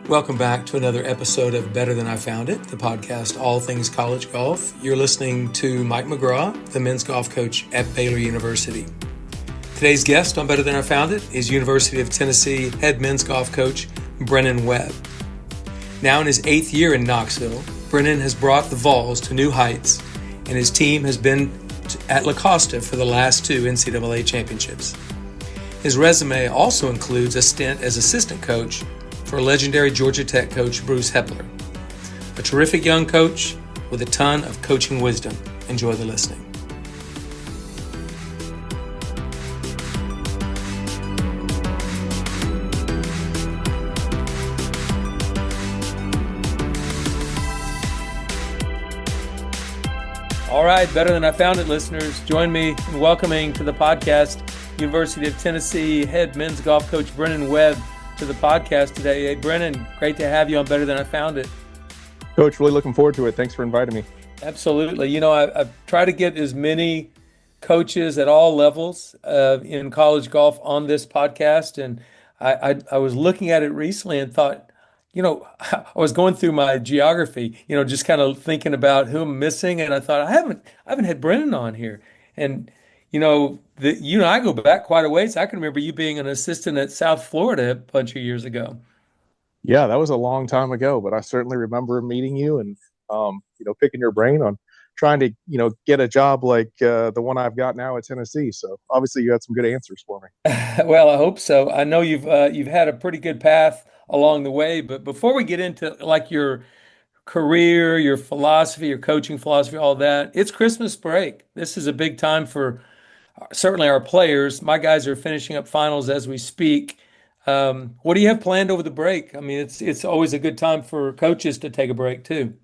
Welcome back to another episode of Better Than I Found It, the podcast all things college golf. You're listening to Mike McGraw, the men's golf coach at Baylor University. Today's guest on Better Than I Found It is University of Tennessee head men's golf coach Brennan Webb. Now in his 8th year in Knoxville, Brennan has brought the Vols to new heights, and his team has been at La Costa for the last 2 NCAA championships. His resume also includes a stint as assistant coach for legendary Georgia Tech coach Bruce Hepler. A terrific young coach with a ton of coaching wisdom. Enjoy the listening. All right, Better Than I Found It listeners, join me in welcoming to the podcast University of Tennessee head men's golf coach Brennan Webb to the podcast today. Hey, Brennan, great to have you on Better Than I Found It. Coach, really looking forward to it. Thanks for inviting me. Absolutely. You know, I've tried to get as many coaches at all levels in college golf on this podcast, and I was looking at it recently and thought, you know, I was going through my geography, you know, just kind of thinking about who I'm missing, and I thought I haven't had Brennan on here, and you know, you and I go back quite a ways. I can remember you being an assistant at South Florida a bunch of years ago. Yeah, that was a long time ago, but I certainly remember meeting you and, picking your brain on trying to, get a job like the one I've got now at Tennessee. So obviously you had some good answers for me. Well, I hope so. I know you've had a pretty good path along the way, but before we get into like your career, your philosophy, your coaching philosophy, all that, it's Christmas break. This is a big time for certainly our players. My guys are finishing up finals as we speak. What do you have planned over the break? I mean, it's always a good time for coaches to take a break too.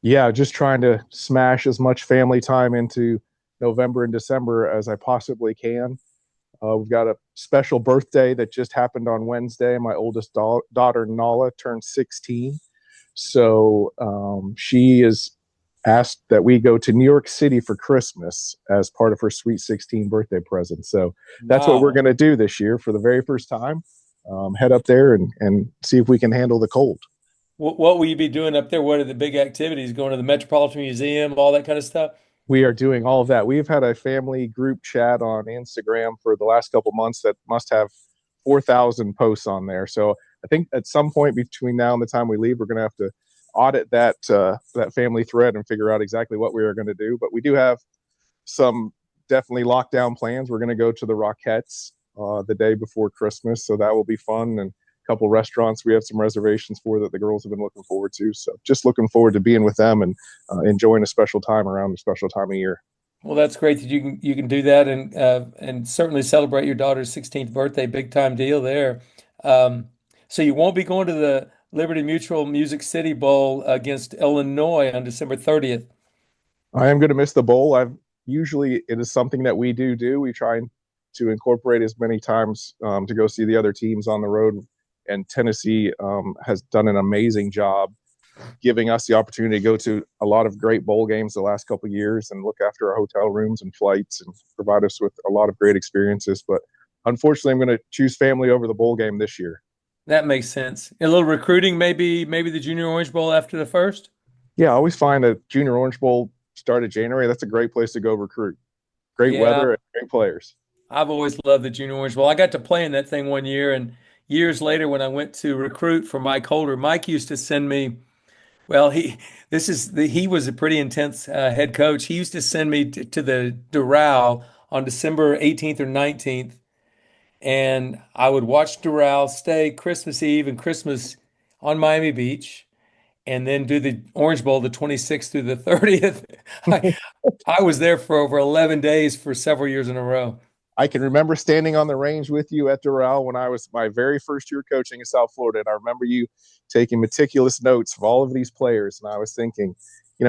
Yeah, just trying to smash as much family time into November and December as I possibly can. We've got a special birthday that just happened on Wednesday. My oldest daughter, Nala, turned 16. So she is asked that we go to New York City for Christmas as part of her Sweet 16 birthday present. So that's what we're going to do this year for the very first time. Head up there and see if we can handle the cold. What will you be doing up there? What are the big activities? Going to the Metropolitan Museum, all that kind of stuff? We are doing all of that. We've had a family group chat on Instagram for the last couple months that must have 4,000 posts on there. So I think at some point between now and the time we leave, we're going to have to audit that family thread and figure out exactly what we are going to do. But we do have some definitely lockdown plans. We're going to go to the Rockettes the day before Christmas, so that will be fun. And a couple restaurants we have some reservations for that the girls have been looking forward to. So just looking forward to being with them and enjoying a special time around a special time of year. Well, that's great that you can do that and certainly celebrate your daughter's 16th birthday. Big time deal there. So you won't be going to the Liberty Mutual Music City Bowl against Illinois on December 30th. I am going to miss the bowl. It is something that we do. We try to incorporate as many times to go see the other teams on the road. And Tennessee has done an amazing job giving us the opportunity to go to a lot of great bowl games the last couple of years and look after our hotel rooms and flights and provide us with a lot of great experiences. But unfortunately, I'm going to choose family over the bowl game this year. That makes sense. A little recruiting, maybe the Junior Orange Bowl after the first? Yeah, I always find that Junior Orange Bowl start of January. That's a great place to go recruit. Great weather and great players. I've always loved the Junior Orange Bowl. I got to play in that thing one year, and years later when I went to recruit for Mike Holder, Mike used to send me, well, he was a pretty intense head coach. He used to send me to the Doral on December 18th or 19th. And I would watch Doral, stay Christmas Eve and Christmas on Miami Beach, and then do the Orange Bowl the 26th through the 30th. I was there for over 11 days for several years in a row. I can remember standing on the range with you at Doral when I was my very first year coaching in South Florida. And I remember you taking meticulous notes of all of these players. And I was thinking,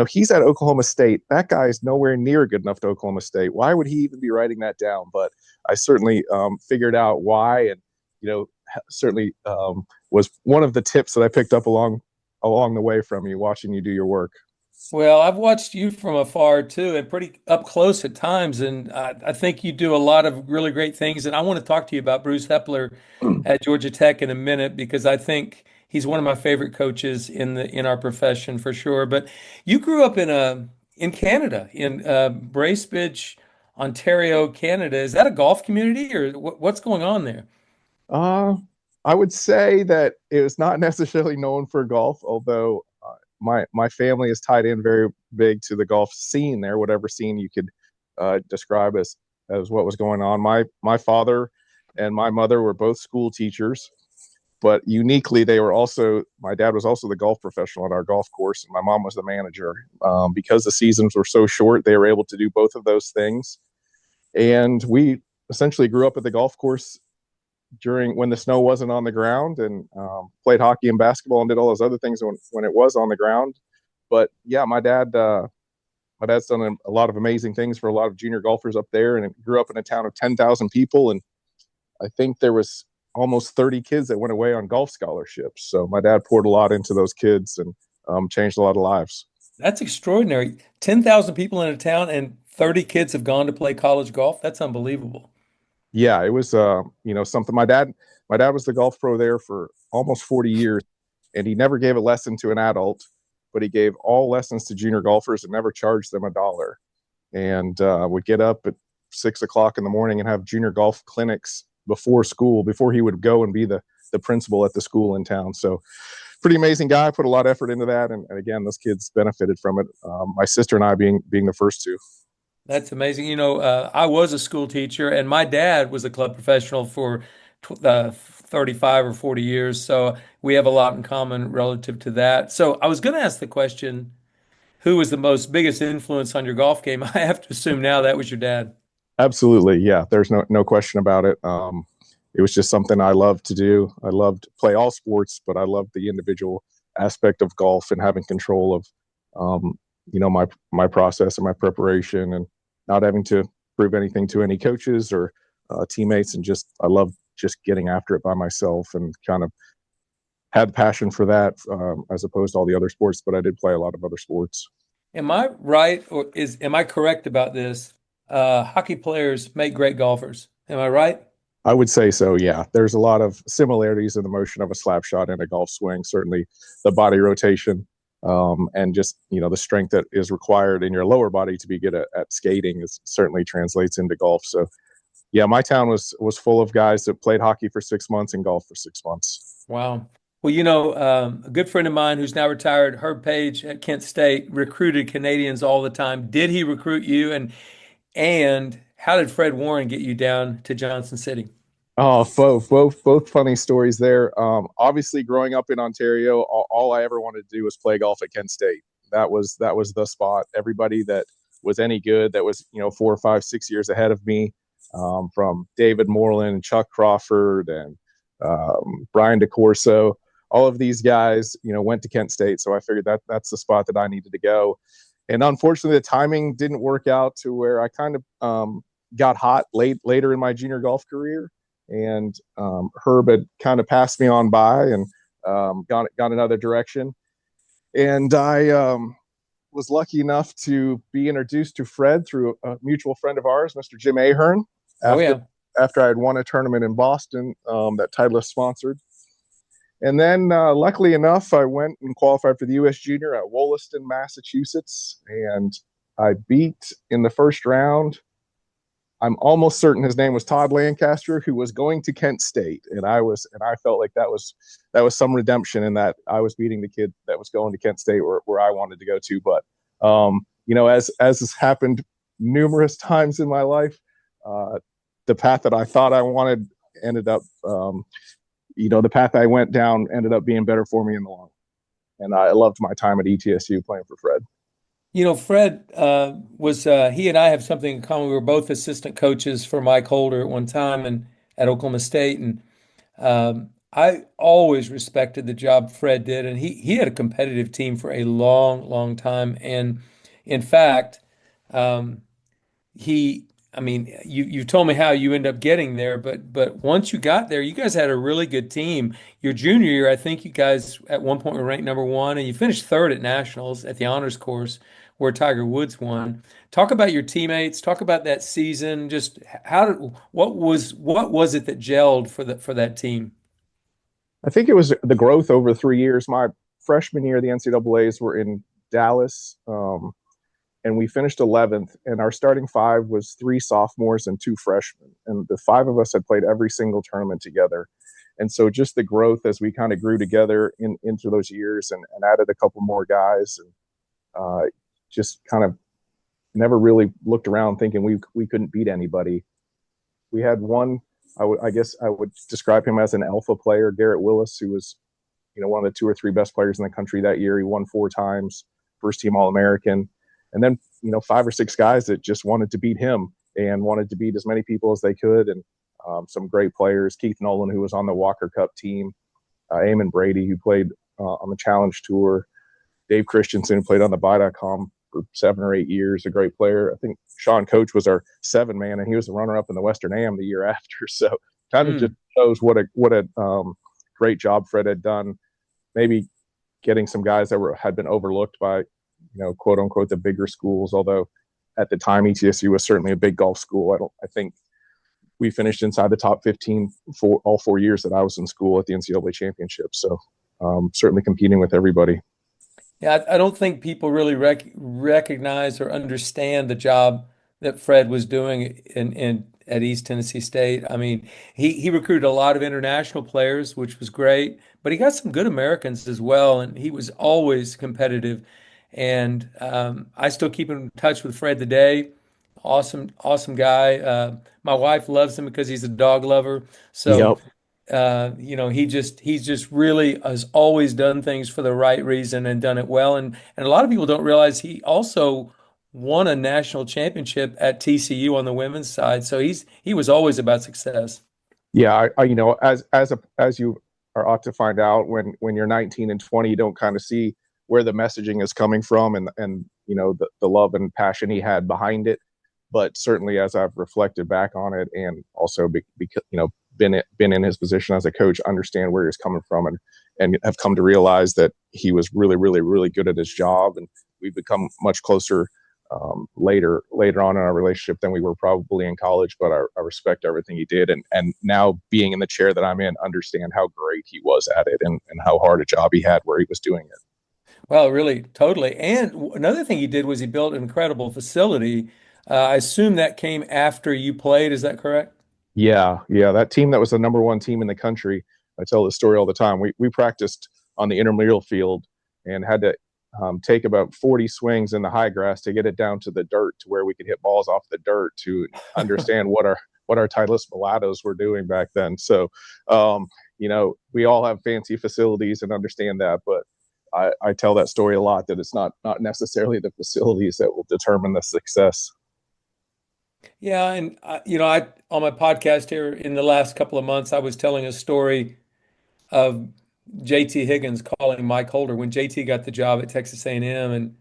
he's at Oklahoma State. That guy is nowhere near good enough to Oklahoma State. Why would he even be writing that down? But I certainly figured out why, and certainly was one of the tips that I picked up along the way from you, watching you do your work. Well, I've watched you from afar too, and pretty up close at times, and I think you do a lot of really great things. And I want to talk to you about Bruce Hepler at Georgia Tech in a minute, because I think He's one of my favorite coaches in our profession for sure. But you grew up in Canada, in Bracebridge, Ontario, Canada. Is that a golf community, or what's going on there? Uh, I would say that it was not necessarily known for golf, although my family is tied in very big to the golf scene there, whatever scene you could describe as what was going on. My father and my mother were both school teachers, but uniquely, they were also my dad was also the golf professional at our golf course, and my mom was the manager. Because the seasons were so short, they were able to do both of those things, and we essentially grew up at the golf course during when the snow wasn't on the ground, and played hockey and basketball and did all those other things when it was on the ground. But yeah, my dad's done a lot of amazing things for a lot of junior golfers up there, and grew up in a town of 10,000 people, and I think there was almost 30 kids that went away on golf scholarships. So my dad poured a lot into those kids, and changed a lot of lives. That's extraordinary. 10,000 people in a town and 30 kids have gone to play college golf. That's unbelievable. Yeah, it was something. My dad was the golf pro there for almost 40 years, and he never gave a lesson to an adult, but he gave all lessons to junior golfers and never charged them a dollar. And would get up at 6 o'clock in the morning and have junior golf clinics before school, before he would go and be the principal at the school in town. So pretty amazing guy, put a lot of effort into that. And again, those kids benefited from it. My sister and I being the first two. That's amazing. I was a school teacher, and my dad was a club professional for 35 or 40 years. So we have a lot in common relative to that. So I was going to ask the question, who was the most biggest influence on your golf game? I have to assume now that was your dad. Absolutely. Yeah. There's no question about it. It was just something I loved to do. I loved to play all sports, but I loved the individual aspect of golf and having control of, my process and my preparation, and not having to prove anything to any coaches or teammates. And I love just getting after it by myself, and kind of had passion for that, as opposed to all the other sports, but I did play a lot of other sports. Am I right, or am I correct about this? Hockey players make great golfers. Am I right? I would say so. Yeah, there's a lot of similarities in the motion of a slap shot and a golf swing. Certainly, the body rotation, and just the strength that is required in your lower body to be good at skating is certainly translates into golf. So, yeah, my town was full of guys that played hockey for 6 months and golf for 6 months. Wow. Well, a good friend of mine who's now retired, Herb Page at Kent State, recruited Canadians all the time. Did he recruit you? And how did Fred Warren get you down to Johnson City? Oh, both funny stories there. Obviously, growing up in Ontario, all I ever wanted to do was play golf at Kent State. That was the spot. Everybody that was any good, that was 4 or 5, 6 years ahead of me, from David Moreland, Chuck Crawford, and Brian DeCorso. All of these guys, went to Kent State, so I figured that's the spot that I needed to go. And unfortunately, the timing didn't work out to where I kind of got hot later in my junior golf career, and Herb had kind of passed me on by and gone another direction. And I was lucky enough to be introduced to Fred through a mutual friend of ours, Mr. Jim Ahern, Oh after yeah. after I had won a tournament in Boston that Titleist sponsored. And then, luckily enough, I went and qualified for the U.S. Junior at Wollaston, Massachusetts, and I beat in the first round. I'm almost certain his name was Todd Lancaster, who was going to Kent State, and I felt like that was some redemption in that I was beating the kid that was going to Kent State where I wanted to go to. But as has happened numerous times in my life, the path that I thought I wanted ended up, the path I went down ended up being better for me in the long. And I loved my time at ETSU playing for Fred. Fred was he and I have something in common. We were both assistant coaches for Mike Holder at one time and at Oklahoma State, and I always respected the job Fred did, and he had a competitive team for a long, long time. And in fact, um, he I mean you told me how you end up getting there, but once you got there, you guys had a really good team. Your junior year, I think you guys at one point were ranked number one, and you finished third at nationals at the honors course where Tiger Woods won. Talk about your teammates, talk about that season. Just what was it that gelled for that team? I think it was the growth over 3 years. My freshman year, the NCAAs were in Dallas, and we finished 11th. And our starting five was three sophomores and two freshmen. And the five of us had played every single tournament together. And so just the growth as we kind of grew together into those years and added a couple more guys, and just kind of never really looked around thinking we couldn't beat anybody. We had one, I guess I would describe him as an alpha player, Garrett Willis, who was, one of the two or three best players in the country that year. He won 4 times, first team All-American. And then, 5 or 6 guys that just wanted to beat him and wanted to beat as many people as they could. And some great players, Keith Nolan, who was on the Walker Cup team, Eamon Brady, who played on the Challenge Tour, Dave Christensen, who played on the Buy.com for 7 or 8 years, a great player. I think Sean Coach was our 7-man, and he was the runner-up in the Western Am the year after. So kind of just shows what a great job Fred had done, maybe getting some guys that had been overlooked by, quote unquote, the bigger schools. Although at the time ETSU was certainly a big golf school. I think we finished inside the top 15 for all 4 years that I was in school at the NCAA championship. So certainly competing with everybody. Yeah, I don't think people really recognize or understand the job that Fred was doing at East Tennessee State. I mean, he recruited a lot of international players, which was great, but he got some good Americans as well, and he was always competitive. And I still keep in touch with Fred today. Awesome, awesome guy. My wife loves him because he's a dog lover. So. Yep. He's just really has always done things for the right reason and done it well. And a lot of people don't realize he also won a national championship at TCU on the women's side. So he was always about success. Yeah, as you are ought to find out when you're 19 and 20, you don't kind of see where the messaging is coming from and the love and passion he had behind it. But certainly, as I've reflected back on it, and also because been in his position as a coach, understand where he's coming from, and have come to realize that he was really, really, really good at his job, and we've become much closer later on in our relationship than we were probably in college. But I respect everything he did, and now being in the chair that I'm in, understand how great he was at it and how hard a job he had where he was doing it. Well, really, totally. And another thing he did was he built an incredible facility. I assume that came after you played. Is that correct? Yeah. That team that was the number 1 team in the country. I tell this story all the time. We practiced on the intramural field and had to take about 40 swings in the high grass to get it down to the dirt to where we could hit balls off the dirt to understand what our Titleist mulattoes were doing back then. So, we all have fancy facilities and understand that, but I tell that story a lot, that it's not necessarily the facilities that will determine the success. Yeah, and I on my podcast here in the last couple of months, I was telling a story of JT Higgins calling Mike Holder when JT got the job at Texas A&M, and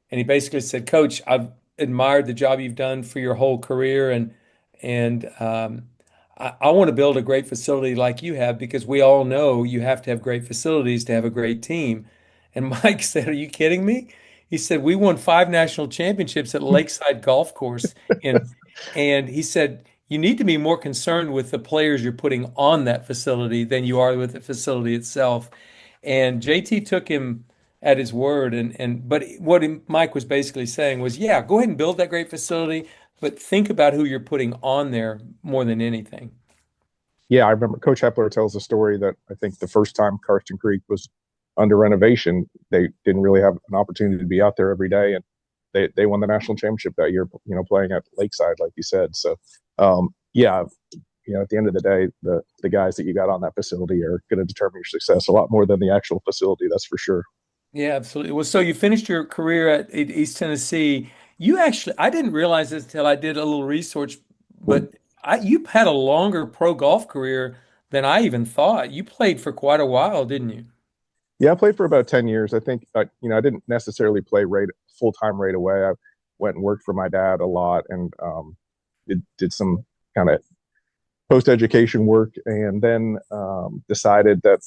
he basically said, "Coach, I've admired the job you've done for your whole career, and I want to build a great facility like you have because we all know you have to have great facilities to have a great team." And Mike said, "Are you kidding me?" He said, "We won 5 national championships at Lakeside Golf Course." And he said, "You need to be more concerned with the players you're putting on that facility than you are with the facility itself." And JT took him at his word. But what Mike was basically saying was, yeah, go ahead and build that great facility, but think about who you're putting on there more than anything. Yeah, I remember Coach Hepler tells a story that I think the first time Karsten Creek was under renovation, they didn't really have an opportunity to be out there every day, and they won the national championship that year, playing at Lakeside, like you said. So, at the end of the day, the guys that you got on that facility are going to determine your success a lot more than the actual facility, that's for sure. Yeah, absolutely. Well, so you finished your career at East Tennessee. I didn't realize this until I did a little research, but you had a longer pro golf career than I even thought. You played for quite a while, didn't you? Yeah, I played for about 10 years. I think, I didn't necessarily play full-time right away. I went and worked for my dad a lot and did some kind of post-education work, and then decided that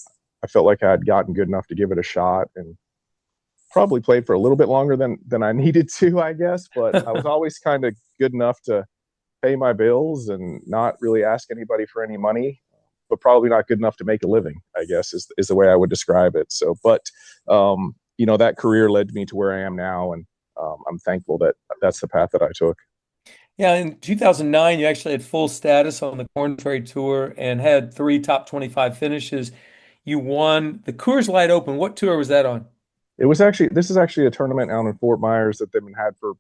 I felt like I had gotten good enough to give it a shot, and probably played for a little bit longer than I needed to, I guess. But I was always kind of good enough to pay my bills and not really ask anybody for any money. but probably not good enough to make a living, I guess is the way I would describe it. So, but, that career led me to where I am now. And I'm thankful that that's the path that I took. Yeah, in 2009, you actually had full status on the Korn Ferry Tour and had 3 top 25 finishes. You won the Coors Light Open. What tour was that on? This is actually a tournament out in Fort Myers that they've been had for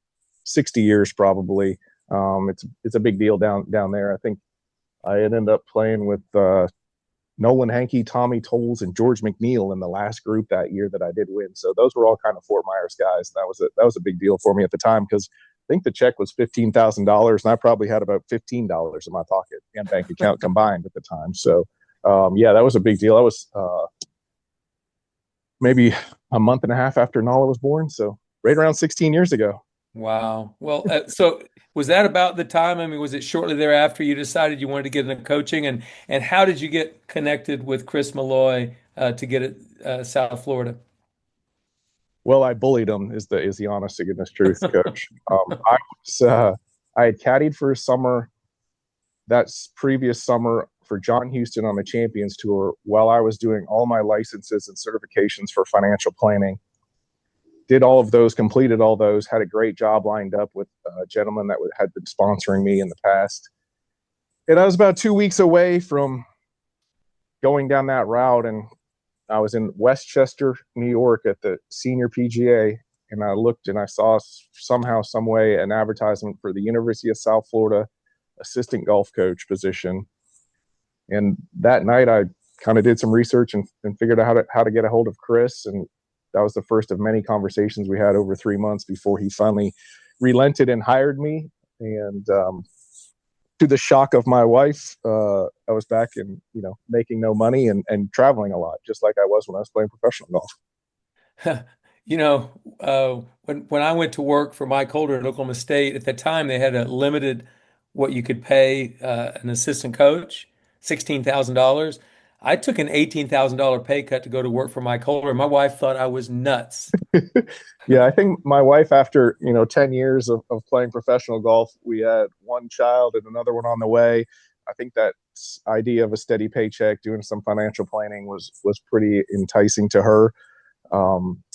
60 years, probably. It's a big deal down there. I think I ended up playing with Nolan Hankey, Tommy Tolles, and George McNeil in the last group that year that I did win. So those were all kind of Fort Myers guys. That was a big deal for me at the time, because I think the check was $15,000, and I probably had about $15 in my pocket and bank account combined at the time. So, that was a big deal. I was maybe a month and a half after Nala was born, so right around 16 years ago. Wow. Well, so was that about the time? I mean, was it shortly thereafter you decided you wanted to get into coaching, and how did you get connected with Chris Malloy to get it South Florida? Well, I bullied him is the honest to goodness truth, Coach. I had caddied for a summer that previous summer for John Houston on the Champions Tour while I was doing all my licenses and certifications for financial planning. Did all of those, completed all those, had a great job lined up with a gentleman that had been sponsoring me in the past. And I was about 2 weeks away from going down that route, and I was in Westchester, New York at the senior PGA, and I looked and I saw somehow, some way, an advertisement for the University of South Florida assistant golf coach position. And that night I kind of did some research and figured out how to get a hold of Chris. And that was the first of many conversations we had over 3 months before he finally relented and hired me. And to the shock of my wife, I was back and, making no money and traveling a lot, just like I was when I was playing professional golf. When I went to work for Mike Holder at Oklahoma State, at that time they had a limited what you could pay an assistant coach, $16,000. I took an $18,000 pay cut to go to work for Mike Holder. My wife thought I was nuts. Yeah, I think my wife, after 10 years of playing professional golf, we had one child and another one on the way. I think that idea of a steady paycheck, doing some financial planning was pretty enticing to her.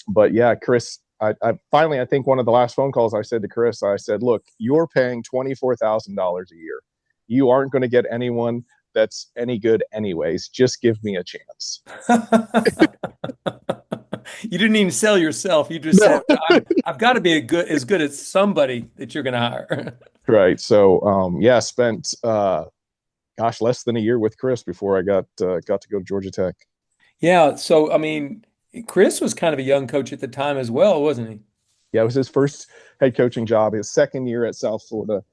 But yeah, Chris, I finally, I think one of the last phone calls I said to Chris, I said, look, you're paying $24,000 a year. You aren't going to get anyone that's any good anyways. Just give me a chance. You didn't even sell yourself. You just said, I've got to be as good as somebody that you're going to hire. Right. So, spent, less than a year with Chris before I got to go to Georgia Tech. Yeah. So, I mean, Chris was kind of a young coach at the time as well, wasn't he? Yeah, it was his first head coaching job, his second year at South Florida,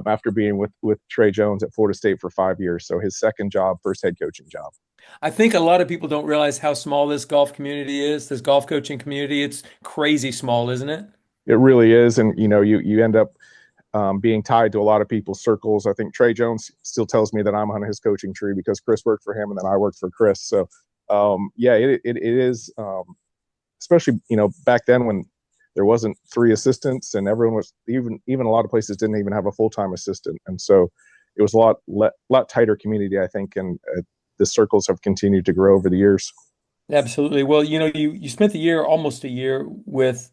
after being with Trey Jones at Florida State for 5 years. So his second job, first head coaching job. I think a lot of people don't realize how small this golf community is, this golf coaching community. It's crazy small, isn't it? It really is. And, you end up being tied to a lot of people's circles. I think Trey Jones still tells me that I'm on his coaching tree because Chris worked for him and then I worked for Chris. So, it is, especially, back then when there wasn't 3 assistants and everyone was even a lot of places didn't even have a full-time assistant. And so it was a lot tighter community, I think. And the circles have continued to grow over the years. Absolutely. Well, you spent almost a year with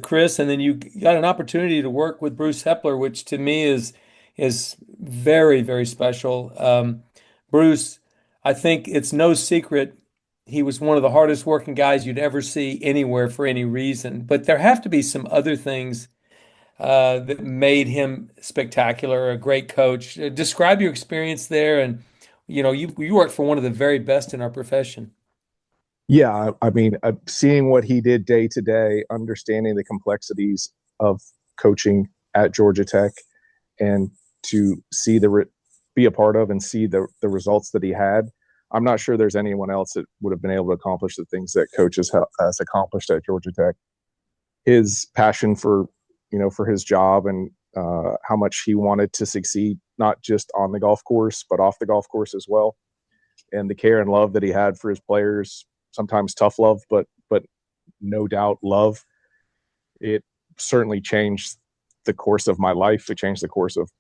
Chris, and then you got an opportunity to work with Bruce Hepler, which to me is very, very special. Bruce, I think it's no secret he was one of the hardest working guys you'd ever see anywhere for any reason. But there have to be some other things that made him spectacular, a great coach. Describe your experience there, and you worked for one of the very best in our profession. Yeah, I mean, seeing what he did day to day, understanding the complexities of coaching at Georgia Tech, and to see be a part of and see the results that he had. I'm not sure there's anyone else that would have been able to accomplish the things that Coach has accomplished at Georgia Tech. His passion for his job and how much he wanted to succeed, not just on the golf course, but off the golf course as well. And the care and love that he had for his players, sometimes tough love, but no doubt love. It certainly changed the course of my life. It changed the course of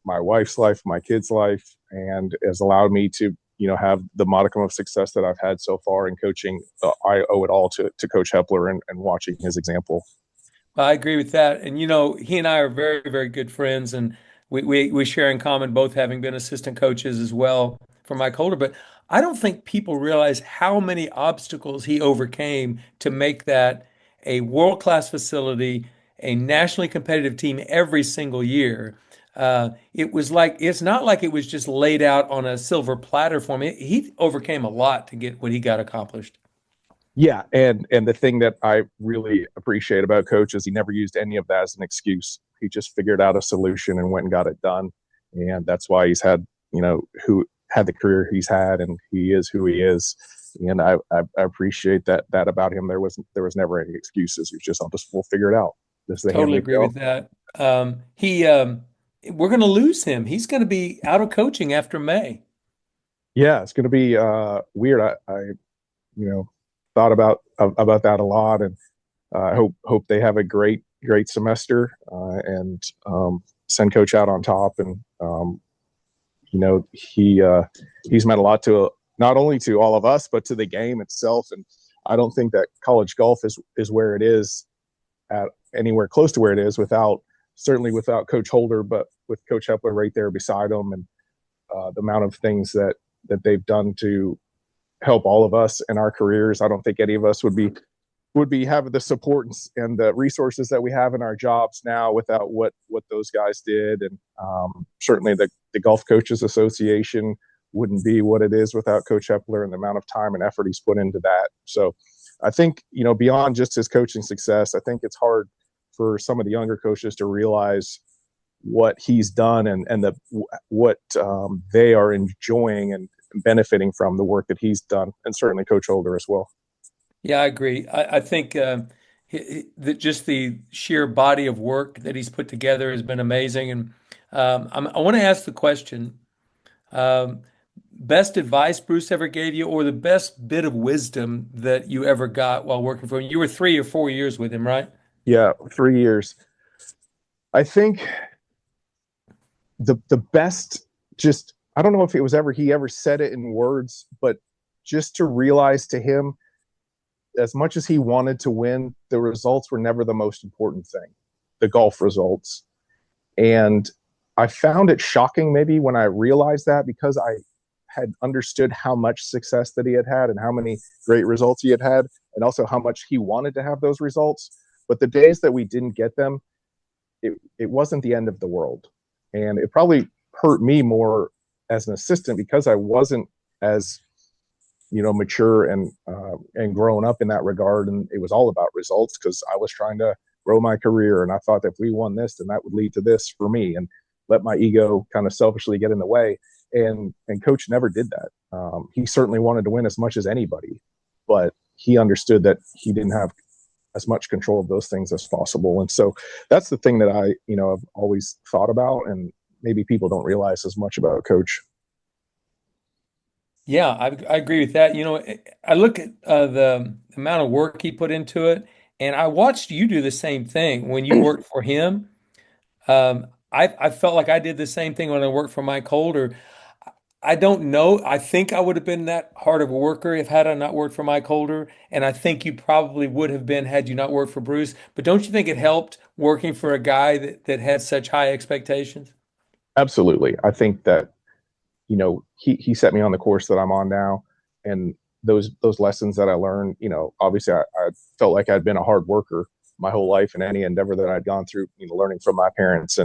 my wife's life, my kids' life, and has allowed me to, have the modicum of success that I've had so far in coaching. I owe it all to Coach Hepler and watching his example. I agree with that. And, he and I are very, very good friends, and we share in common both having been assistant coaches as well for Mike Holder. But I don't think people realize how many obstacles he overcame to make that a world-class facility, a nationally competitive team every single year. It's not like it was just laid out on a silver platter for him. He overcame a lot to get what he got accomplished. Yeah, and the thing that I really appreciate about Coach is he never used any of that as an excuse. He just figured out a solution and went and got it done, and that's why he's had who had the career he's had, and he is who he is. And I appreciate that about him. There was never any excuses. He was just, we'll figure it out. This is the hand Totally we agree dealt. with that. We're going to lose him. He's going to be out of coaching after May. Yeah, it's going to be weird. I thought about that a lot, and I hope they have a great semester and send Coach out on top. And he's meant a lot to not only to all of us but to the game itself. And I don't think that college golf is where it is at anywhere close to where it is without Coach Holder, but with Coach Hepler right there beside him, and the amount of things that they've done to help all of us in our careers. I don't think any of us would be having the support and the resources that we have in our jobs now without what those guys did. And certainly the Golf Coaches Association wouldn't be what it is without Coach Hepler and the amount of time and effort he's put into that. So I think, beyond just his coaching success, I think it's hard for some of the younger coaches to realize what he's done and what they are enjoying and benefiting from the work that he's done, and certainly Coach Holder as well. Yeah, I agree. I think that just the sheer body of work that he's put together has been amazing. And I want to ask the question, best advice Bruce ever gave you, or the best bit of wisdom that you ever got while working for him? You were 3 or 4 years with him, right? Yeah, 3 years. I think the best, just, I don't know if he ever said it in words, but just to realize to him, as much as he wanted to win, the results were never the most important thing, the golf results. And I found it shocking maybe when I realized that, because I had understood how much success that he had had and how many great results he had had, and also how much he wanted to have those results. But the days that we didn't get them, it wasn't the end of the world. And it probably hurt me more as an assistant because I wasn't as mature and grown up in that regard, and it was all about results because I was trying to grow my career, and I thought that if we won this, then that would lead to this for me, and let my ego kind of selfishly get in the way. And Coach never did that. He certainly wanted to win as much as anybody, but he understood that he didn't have as much control of those things as possible. And so that's the thing that I have always thought about, and maybe people don't realize as much about Coach. Yeah, I agree with that. I look at the amount of work he put into it, and I watched you do the same thing when you worked for him. I felt like I did the same thing when I worked for Mike Holder. I don't know. I think I would have been that hard of a worker if had I not worked for Mike Holder, and I think you probably would have been had you not worked for Bruce. But don't you think it helped working for a guy that had such high expectations? Absolutely. I think that he set me on the course that I'm on now, and those lessons that I learned, obviously I felt like I'd been a hard worker my whole life in any endeavor that I'd gone through, learning from my parents,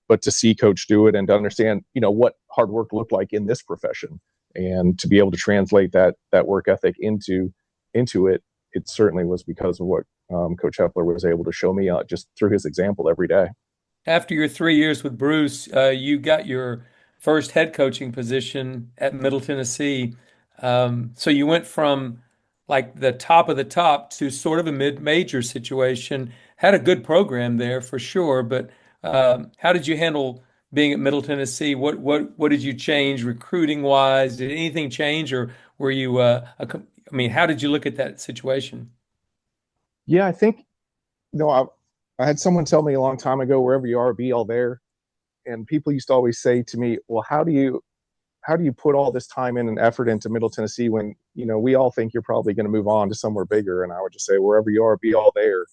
but to see Coach do it and to understand, what hard work looked like in this profession, and to be able to translate that work ethic into it, it certainly was because of what Coach Hepler was able to show me just through his example every day. After your 3 years with Bruce, you got your first head coaching position at Middle Tennessee. So you went from like the top of the top to sort of a mid-major situation. Had a good program there for sure, but how did you handle being at Middle Tennessee? What did you change recruiting wise? Did anything change, or were you? How did you look at that situation? Yeah, I think I had someone tell me a long time ago, wherever you are, be all there. And people used to always say to me, well, how do how do you put all this time in and effort into Middle Tennessee when, you know, we all think you're probably going to move on to somewhere bigger? And I would just say, wherever you are, be all there.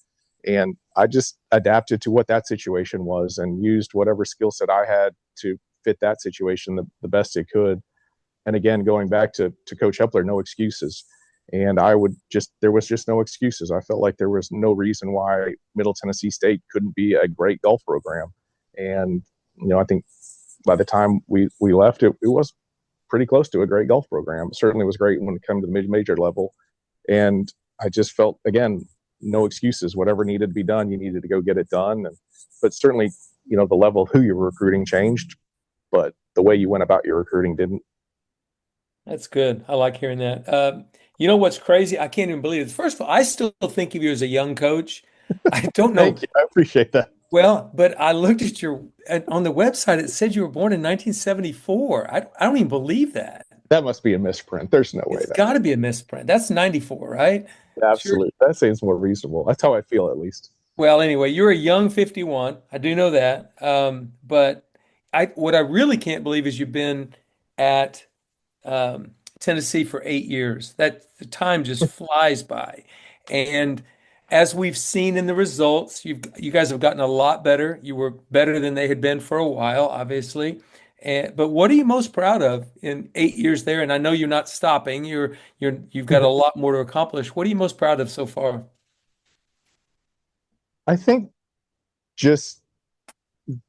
And I just adapted to what that situation was and used whatever skill set I had to fit that situation the best it could. And again, going back to Coach Hepler, no excuses. And there was just no excuses. I felt like there was no reason why Middle Tennessee State couldn't be a great golf program. And, you know, I think by the time we left, it was pretty close to a great golf program. It certainly was great when it came to the mid-major level. And I just felt, again, no excuses. Whatever needed to be done, you needed to go get it done. But certainly, you know, the level of who you were recruiting changed, but the way you went about your recruiting didn't. That's good. I like hearing that. You know what's crazy? I can't even believe it. First of all, I still think of you as a young coach. I don't know. Thank you. I appreciate that. Well, but I looked at on the website, it said you were born in 1974. I don't even believe that. That must be a misprint. There's no way. It's got to be a misprint. That's 94, right? Absolutely. Sure. That seems more reasonable. That's how I feel, at least. Well, anyway, you're a young 51. I do know that. But what I really can't believe is you've been at Tennessee for 8 years. That the time just flies by. And as we've seen in the results, you guys have gotten a lot better. You were better than they had been for a while, obviously. But what are you most proud of in 8 years there? And I know you're not stopping. You've got a lot more to accomplish. What are you most proud of so far? I think just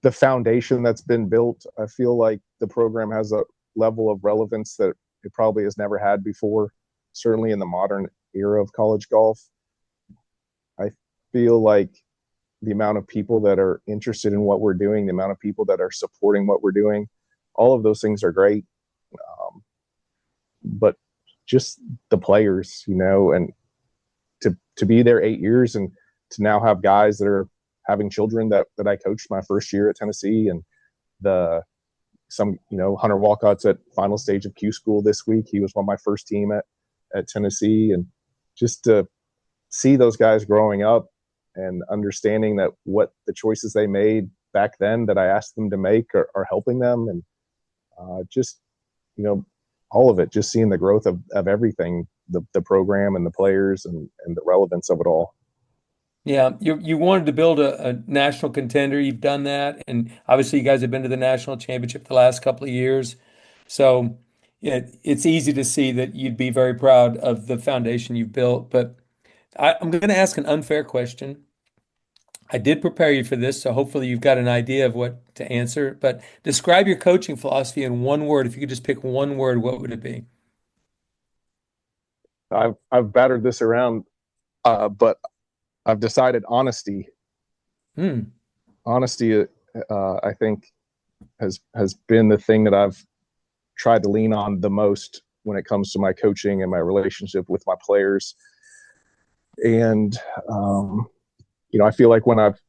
the foundation that's been built. I feel like the program has a level of relevance that it probably has never had before, certainly in the modern era of college golf. I feel like the amount of people that are interested in what we're doing, the amount of people that are supporting what we're doing, all of those things are great. But just the players, you know, and to be there 8 years and to now have guys that are having children that I coached my first year at Tennessee, and Hunter Walcott's at final stage of Q school this week. He was on my first team at Tennessee, and just to see those guys growing up and understanding that what the choices they made back then that I asked them to make are helping them. And just, you know, all of it, just seeing the growth of everything, the program and the players and the relevance of it all. Yeah, you wanted to build a national contender. You've done that. And obviously you guys have been to the national championship the last couple of years. So it's easy to see that you'd be very proud of the foundation you've built. But I'm going to ask an unfair question. I did prepare you for this, so hopefully you've got an idea of what to answer. But describe your coaching philosophy in one word. If you could just pick one word, what would it be? I've battered this around, but I've decided honesty. Honesty, I think, has been the thing that I've tried to lean on the most when it comes to my coaching and my relationship with my players. And you know, I feel like when I've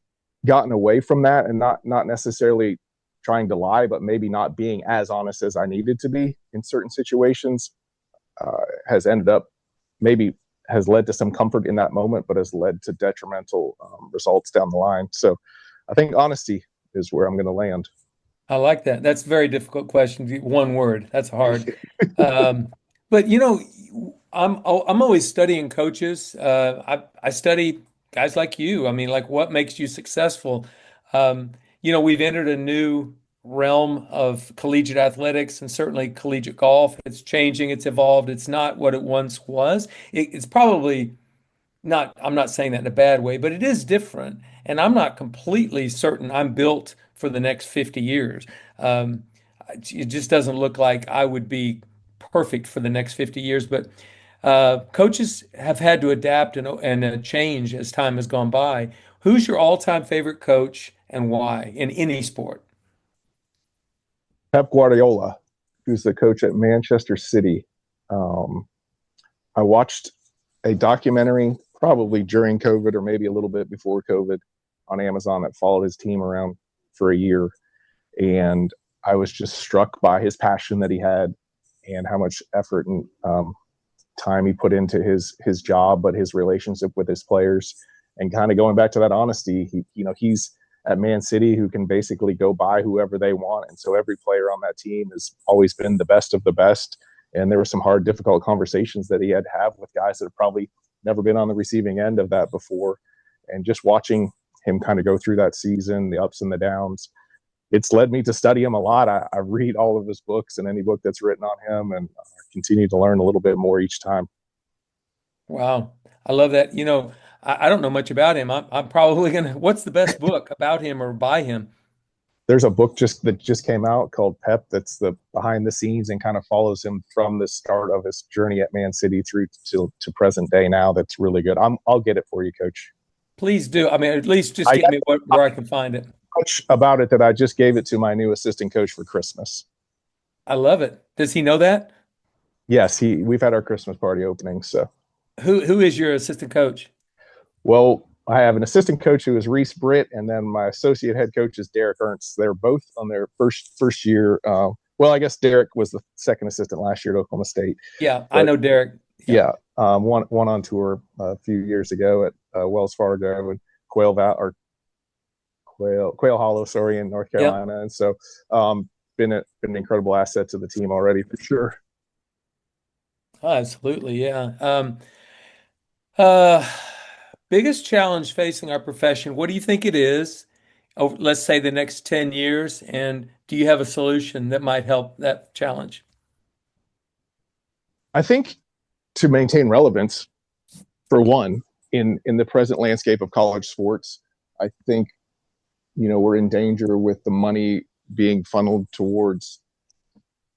gotten away from that and not necessarily trying to lie, but maybe not being as honest as I needed to be in certain situations, has ended up has led to some comfort in that moment, but has led to detrimental results down the line. So I think honesty is where I'm going to land. I like that. That's a very difficult question. One word. That's hard. But you know, I'm always studying coaches. I study guys like you. I mean, like what makes you successful? You know, we've entered a new realm of collegiate athletics and certainly collegiate golf. It's changing. It's evolved. It's not what it once was. It's probably not, I'm not saying that in a bad way, but it is different. And I'm not completely certain I'm built for the next 50 years. It just doesn't look like I would be perfect for the next 50 years. But coaches have had to adapt and change as time has gone by. Who's your all-time favorite coach and why in any sport? Pep Guardiola, who's the coach at Manchester City. I watched a documentary probably during COVID or maybe a little bit before COVID on Amazon that followed his team around for a year. And I was just struck by his passion that he had and how much effort and time he put into his job, but his relationship with his players, and kind of going back to that honesty. He's at Man City who can basically go buy whoever they want. And so every player on that team has always been the best of the best. And there were some hard, difficult conversations that he had to have with guys that have probably never been on the receiving end of that before. And just watching him kind of go through that season, the ups and the downs, it's led me to study him a lot. I read all of his books and any book that's written on him, and continue to learn a little bit more each time. Wow. I love that. I don't know much about him. I'm probably what's the best book about him or by him? There's a book that just came out called Pep that's the behind the scenes and kind of follows him from the start of his journey at Man City through to present day now. That's really good. I'll get it for you, Coach. Please do. I mean, at least just get me where I can find it. Much about it that I just gave it to my new assistant coach for Christmas. I love it. Does he know that? Yes, we've had our Christmas party opening. So who is your assistant coach? Well, I have an assistant coach who is Reese Britt, and then my associate head coach is Derek Ernst. They're both on their first year. Well, I guess Derek was the second assistant last year at Oklahoma State. Yeah, but I know Derek. Yeah, one on tour a few years ago at Wells Fargo and Quail Hollow, in North Carolina. Yep. And so been an incredible asset to the team already for sure. Oh, absolutely, yeah. Biggest challenge facing our profession, what do you think it is over, let's say, the next 10 years? And do you have a solution that might help that challenge? I think to maintain relevance, for one, in the present landscape of college sports, I think, we're in danger with the money being funneled towards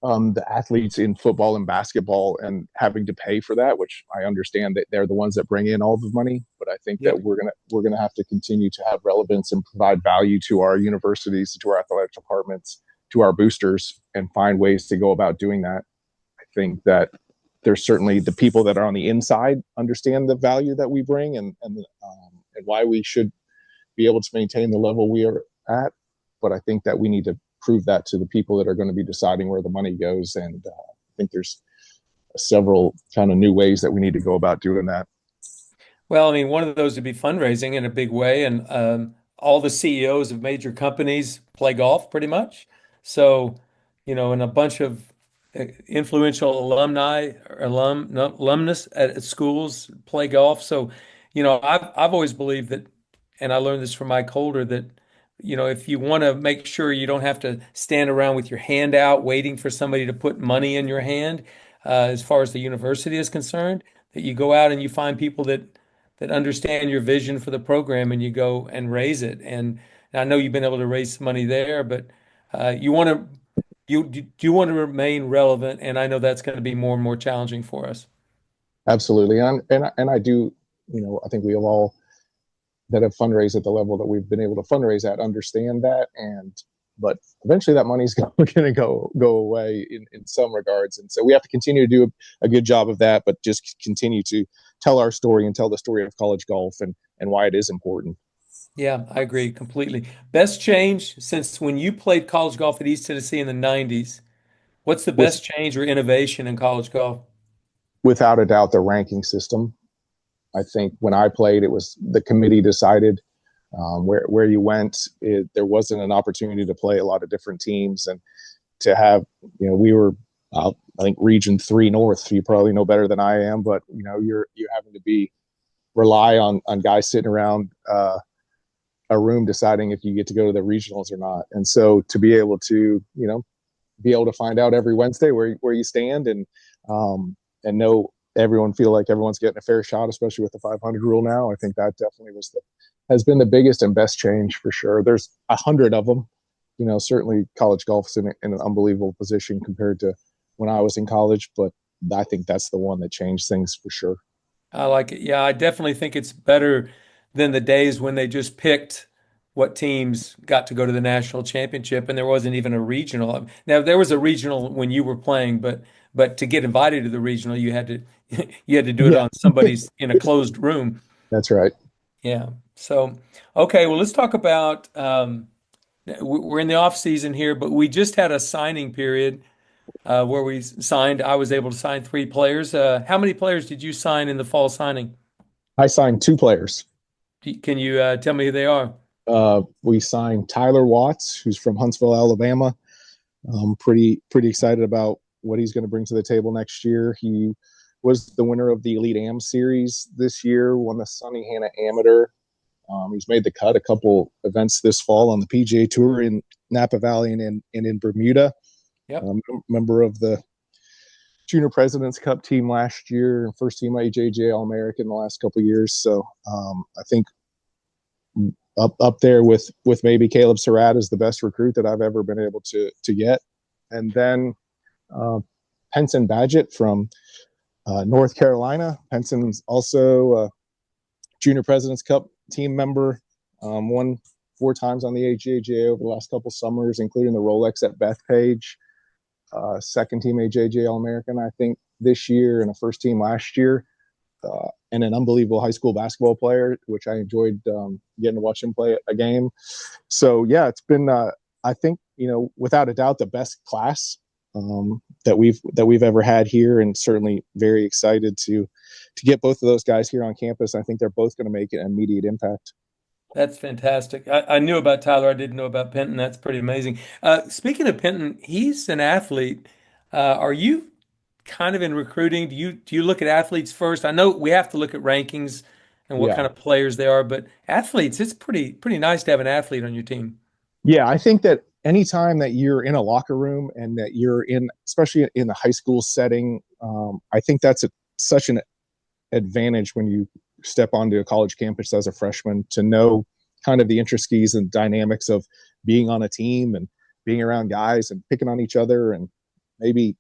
the athletes in football and basketball and having to pay for that, which I understand that they're the ones that bring in all the money. But I think that we're gonna have to continue to have relevance and provide value to our universities, to our athletic departments, to our boosters, and find ways to go about doing that. I think that there's certainly the people that are on the inside understand the value that we bring and why we should be able to maintain the level we are at. But I think that we need to prove that to the people that are going to be deciding where the money goes. And I think there's several kind of new ways that we need to go about doing that. Well, I mean, one of those would be fundraising in a big way. And all the CEOs of major companies play golf pretty much. So, and a bunch of influential alumnus at schools play golf. So, I've always believed that, and I learned this from Mike Holder, that if you want to make sure you don't have to stand around with your hand out waiting for somebody to put money in your hand, as far as the university is concerned, that you go out and you find people that understand your vision for the program and you go and raise it. And I know you've been able to raise some money there, but you want to remain relevant, and I know that's going to be more and more challenging for us. Absolutely, and I do. I think we have all that have fundraised at the level that we've been able to fundraise at understand that, but eventually that money's going to go away in some regards, and so we have to continue to do a good job of that, but just continue to tell our story and tell the story of college golf and why it is important. Yeah, I agree completely. Best change since when you played college golf at East Tennessee in the 90s. What's the best change or innovation in college golf? Without a doubt, the ranking system. I think when I played, it was the committee decided where you went. There wasn't an opportunity to play a lot of different teams, and to have, we were, I think, Region 3 North. You probably know better than I am, but you're having to rely on guys sitting around a room deciding if you get to go to the regionals or not. And so to be able to, find out every Wednesday where you stand and know everyone, feel like everyone's getting a fair shot, especially with the 500 rule now. I think that definitely has been the biggest and best change for sure. There's 100 of them. Certainly college golf is in an unbelievable position compared to when I was in college, but I think that's the one that changed things for sure. I like it. Yeah, I definitely think it's better than the days when they just picked what teams got to go to the national championship and there wasn't even a regional. Now, there was a regional when you were playing, but to get invited to the regional, you had to do it on somebody's in a closed room. That's right. Yeah. So, okay, well, let's talk about we're in the off season here, but we just had a signing period where we signed. I was able to sign 3 players. How many players did you sign in the fall signing? I signed 2 players. Can you tell me who they are? We signed Tyler Watts, who's from Huntsville, Alabama. Pretty excited about what he's going to bring to the table next year. He was the winner of the Elite Am Series this year, won the Sonny Hanna Amateur. He's made the cut a couple events this fall on the PGA Tour in Napa Valley and in Bermuda. Yep. Member of the Junior President's Cup team last year and first team AJJ All-American the last couple of years. So I think up there with maybe Caleb Surratt is the best recruit that I've ever been able to get. And then Penson Badgett from North Carolina. Penson's also a Junior President's Cup team member, won 4 times on the AJJ over the last couple summers, including the Rolex at Bethpage. Second team AJJ All-American, I think, this year, and a first team last year. And an unbelievable high school basketball player, which I enjoyed getting to watch him play a game. So, yeah, it's been, I think, without a doubt, the best class that we've ever had here, and certainly very excited to get both of those guys here on campus. I think they're both going to make an immediate impact. That's fantastic. I knew about Tyler. I didn't know about Penton. That's pretty amazing. Speaking of Penton, he's an athlete. Are you kind of in recruiting? Do you look at athletes first? I know we have to look at rankings and what kind of players they are, but athletes, it's pretty nice to have an athlete on your team. Yeah, I think that anytime that you're in a locker room and that you're in, especially in the high school setting, I think that's such an advantage when you step onto a college campus as a freshman, to know kind of the intricacies and dynamics of being on a team and being around guys and picking on each other, and maybe,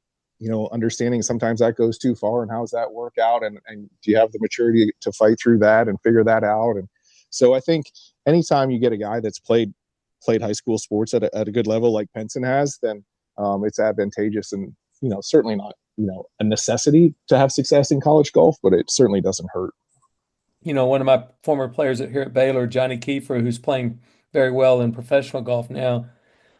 understanding sometimes that goes too far, and how does that work out, and do you have the maturity to fight through that and figure that out. And so I think anytime you get a guy that's played high school sports at a good level like Penson has, then it's advantageous, and certainly not a necessity to have success in college golf, but it certainly doesn't hurt. One of my former players here at Baylor, Johnny Kiefer, who's playing very well in professional golf now,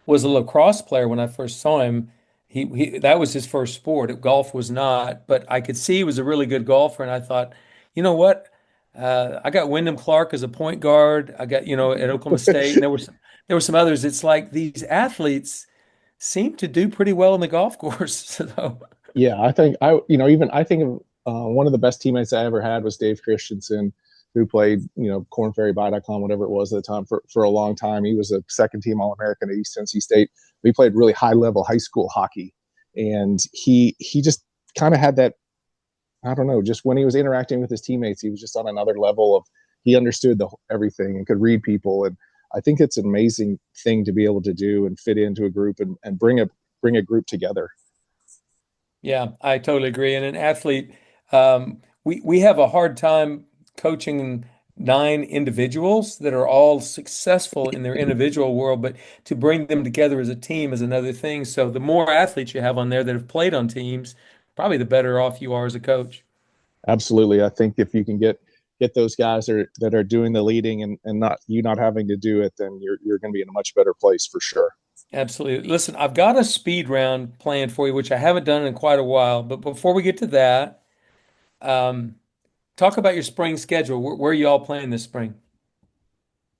was a lacrosse player when I first saw him. He that was his first sport. Golf was not, but I could see he was a really good golfer, and I thought, you know what? I got Wyndham Clark as a point guard. I got, at Oklahoma State, and there were some others. It's like these athletes seem to do pretty well in the golf course. So. Yeah, I think I think of one of the best teammates I ever had was Dave Christensen, who played, cornferryby.com, whatever it was at the time, for a long time. He was a second team All-American at East Tennessee State. We played really high level high school hockey, and he just kind of had that, I don't know, just when he was interacting with his teammates, he was just on another level of, he understood everything and could read people. And I think it's an amazing thing to be able to do and fit into a group and bring a group together. Yeah, I totally agree. And an athlete, we have a hard time coaching 9 individuals that are all successful in their individual world, but to bring them together as a team is another thing. So the more athletes you have on there that have played on teams, probably the better off you are as a coach. Absolutely. I think if you can get those guys that are doing the leading and not having to do it, then you're going to be in a much better place for sure. Absolutely. Listen, I've got a speed round planned for you, which I haven't done in quite a while. But before we get to that, talk about your spring schedule. Where are you all playing this spring?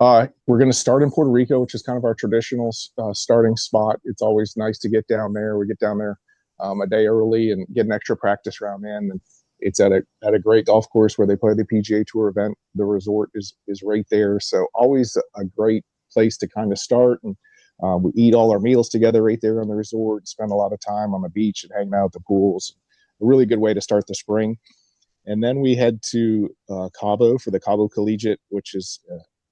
We're going to start in Puerto Rico, which is kind of our traditional starting spot. It's always nice to get down there. We get down there a day early and get an extra practice round in. And it's at a great golf course where they play the PGA Tour event. The resort is right there. So always a great place to kind of start. And we eat all our meals together right there on the resort, spend a lot of time on the beach and hanging out at the pools. A really good way to start the spring. And then we head to Cabo for the Cabo Collegiate, which is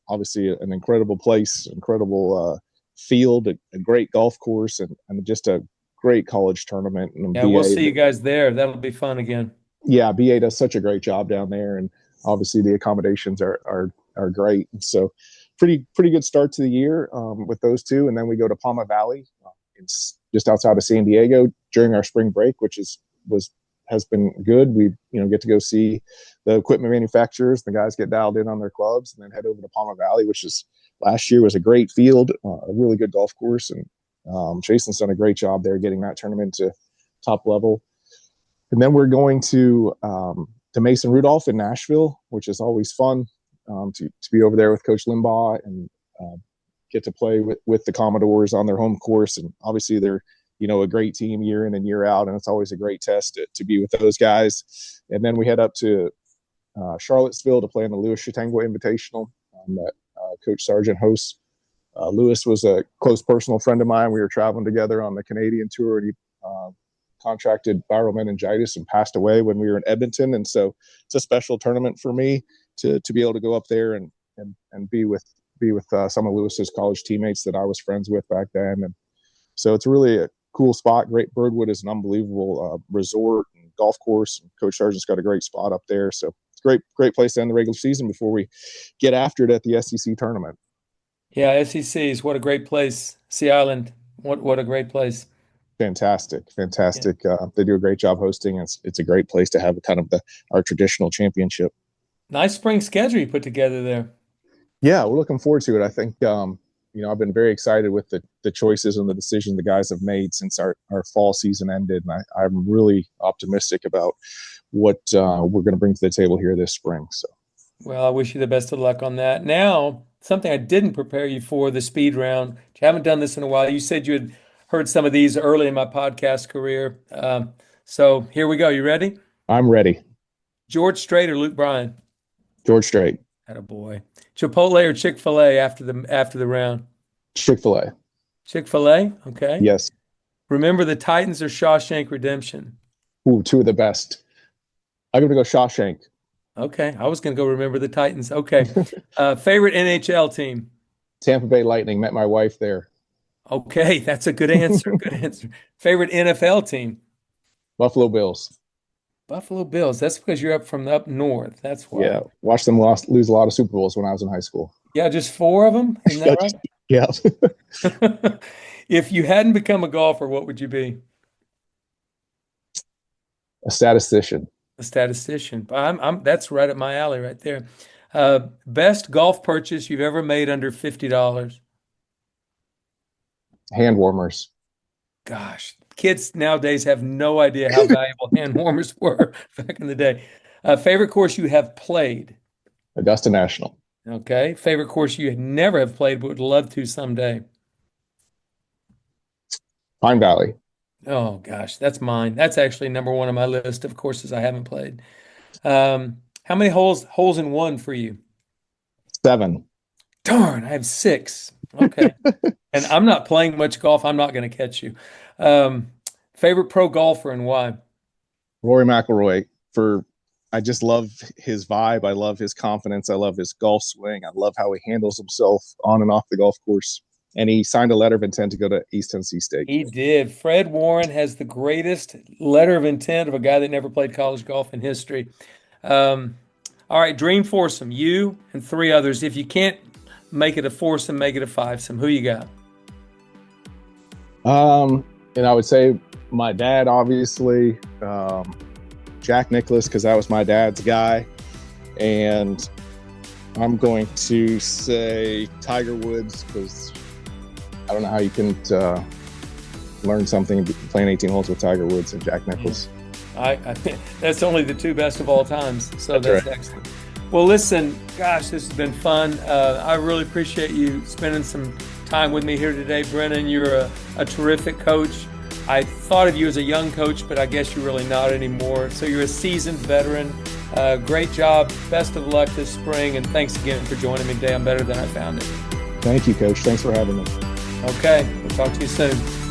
obviously an incredible place, incredible field, a great golf course, and just a great college tournament. And yeah, we'll see you guys there. That'll be fun again. Yeah, BA does such a great job down there, and obviously the accommodations are great. And so pretty good start to the year with those two. And then we go to Palma Valley. It's just outside of San Diego during our spring break, which has been good. We get to go see the equipment manufacturers. The guys get dialed in on their clubs, and then head over to Palma Valley, which is last year was a great field, a really good golf course. And Jason's done a great job there getting that tournament to top level. And then we're going to Mason Rudolph in Nashville, which is always fun to be over there with Coach Limbaugh. And get to play with the Commodores on their home course. And obviously they're, a great team year in and year out. And it's always a great test to be with those guys. And then we head up to Charlottesville to play in the Louis Chautauqua Invitational that Coach Sargent hosts. Louis was a close personal friend of mine. We were traveling together on the Canadian tour, and he contracted viral meningitis and passed away when we were in Edmonton. And so it's a special tournament for me to be able to go up there and be with some of Lewis's college teammates that I was friends with back then. And so it's really a cool spot. Great. Birdwood is an unbelievable resort and golf course. And Coach Sargent's got a great spot up there. So it's a great place to end the regular season before we get after it at the SEC tournament. Yeah, SECs, what a great place. Sea Island, what a great place. Fantastic. Yeah. They do a great job hosting. It's a great place to have kind of our traditional championship. Nice spring schedule you put together there. Yeah, we're looking forward to it. I think, I've been very excited with the choices and the decisions the guys have made since our fall season ended. And I'm really optimistic about what we're going to bring to the table here this spring. So, well, I wish you the best of luck on that. Now, something I didn't prepare you for, the speed round. You haven't done this in a while. You said you had heard some of these early in my podcast career. So here we go. You ready? I'm ready. George Strait or Luke Bryan? George Strait. Attaboy. Chipotle or Chick-fil-A after the round? Chick-fil-A. Chick-fil-A? Okay. Yes. Remember the Titans or Shawshank Redemption? Ooh, two of the best. I'm going to go Shawshank. Okay. I was going to go Remember the Titans. Okay. Favorite NHL team? Tampa Bay Lightning. Met my wife there. Okay. That's a good answer. Good answer. Favorite NFL team? Buffalo Bills. Buffalo Bills. That's because you're up north. That's why. Yeah. Watched them lose a lot of Super Bowls when I was in high school. Yeah. Just 4 of them? Isn't that right? Yeah. If you hadn't become a golfer, what would you be? A statistician. A statistician. That's right up my alley right there. Best golf purchase you've ever made under $50? Hand warmers. Gosh, kids nowadays have no idea how valuable hand warmers were back in the day. Favorite course you have played? Augusta National. Okay. Favorite course you never have played but would love to someday? Pine Valley. Oh, gosh, that's mine. That's actually number 1 on my list of courses I haven't played. How many holes in one for you? 7. Darn, I have 6. Okay. And I'm not playing much golf. I'm not going to catch you. Favorite pro golfer and why? Rory McIlroy. I just love his vibe. I love his confidence. I love his golf swing. I love how he handles himself on and off the golf course. And he signed a letter of intent to go to East Tennessee State. He did. Fred Warren has the greatest letter of intent of a guy that never played college golf in history. All right, dream foursome, you and 3 others. If you can't make it a foursome, make it a fivesome. Who you got? And I would say my dad, obviously, Jack Nicklaus, because that was my dad's guy. And I'm going to say Tiger Woods, because I don't know how you can learn something playing 18 holes with Tiger Woods and Jack Nicklaus. I think that's only the 2 best of all times. So that's right. Excellent. Well, listen, gosh, this has been fun. I really appreciate you spending some time with me here today, Brennan. You're a terrific coach. I thought of you as a young coach, but I guess you're really not anymore. So you're a seasoned veteran. Great job. Best of luck this spring. And thanks again for joining me today on Better Than I Found It. Thank you, Coach. Thanks for having me. Okay. We'll talk to you soon.